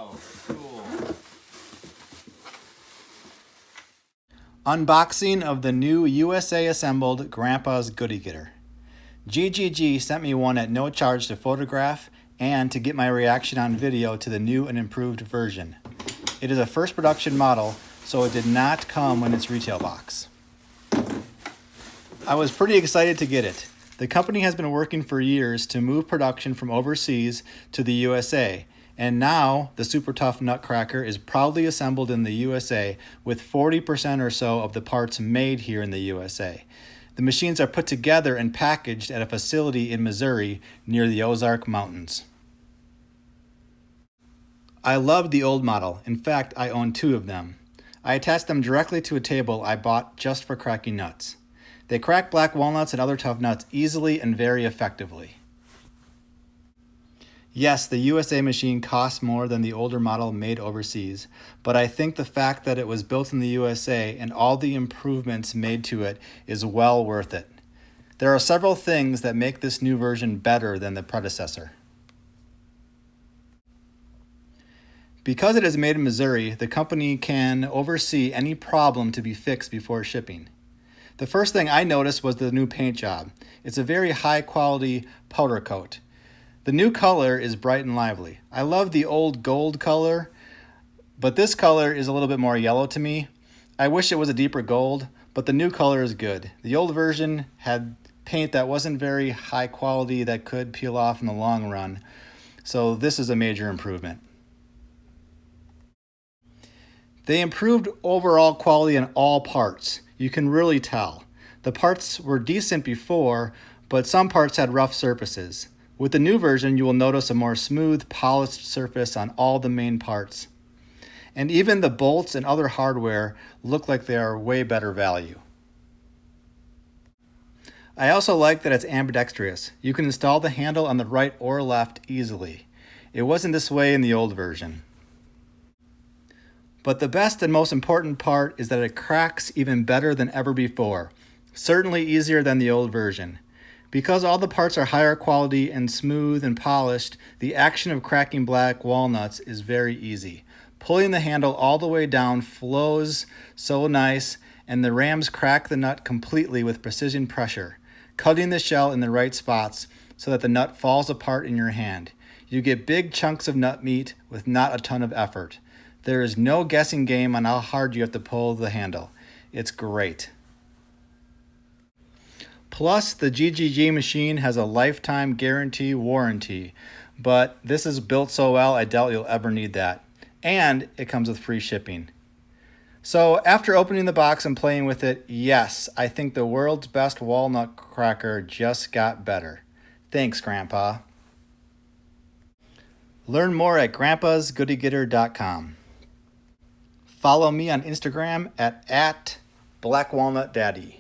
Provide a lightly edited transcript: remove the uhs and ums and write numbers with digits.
Wow, cool. Unboxing of the new USA assembled Grandpa's Goody Getter. GGG sent me one at no charge to photograph and to get my reaction on video to the new and improved version. It is a first production model, so it did not come in its retail box. I was pretty excited to get it. The company has been working for years to move production from overseas to the USA, and now the super tough nutcracker is proudly assembled in the USA with 40% or so of the parts made here in the USA. The machines are put together and packaged at a facility in Missouri near the Ozark Mountains. I loved the old model. In fact, I own two of them. I attached them directly to a table I bought just for cracking nuts. They crack black walnuts and other tough nuts easily and very effectively. Yes, the USA machine costs more than the older model made overseas, but I think the fact that it was built in the USA and all the improvements made to it is well worth it. There are several things that make this new version better than the predecessor. Because it is made in Missouri, the company can oversee any problem to be fixed before shipping. The first thing I noticed was the new paint job. It's a very high quality powder coat. The new color is bright and lively. I love the old gold color, but this color is a little bit more yellow to me. I wish it was a deeper gold, but the new color is good. The old version had paint that wasn't very high quality that could peel off in the long run, so this is a major improvement. They improved overall quality in all parts. You can really tell. The parts were decent before, but some parts had rough surfaces. With the new version, you will notice a more smooth, polished surface on all the main parts. And even the bolts and other hardware look like they are way better value. I also like that it's ambidextrous. You can install the handle on the right or left easily. It wasn't this way in the old version. But the best and most important part is that it cracks even better than ever before. Certainly easier than the old version. Because all the parts are higher quality and smooth and polished, the action of cracking black walnuts is very easy. Pulling the handle all the way down flows so nice, and the rams crack the nut completely with precision pressure, cutting the shell in the right spots so that the nut falls apart in your hand. You get big chunks of nut meat with not a ton of effort. There is no guessing game on how hard you have to pull the handle. It's great. Plus, the GGG machine has a lifetime guarantee warranty, but this is built so well I doubt you'll ever need that. And it comes with free shipping. So after opening the box and playing with it, yes, I think the world's best walnut cracker just got better. Thanks, Grandpa. Learn more at grandpasgoodygetter.com. Follow me on Instagram at @BlackWalnutDaddy.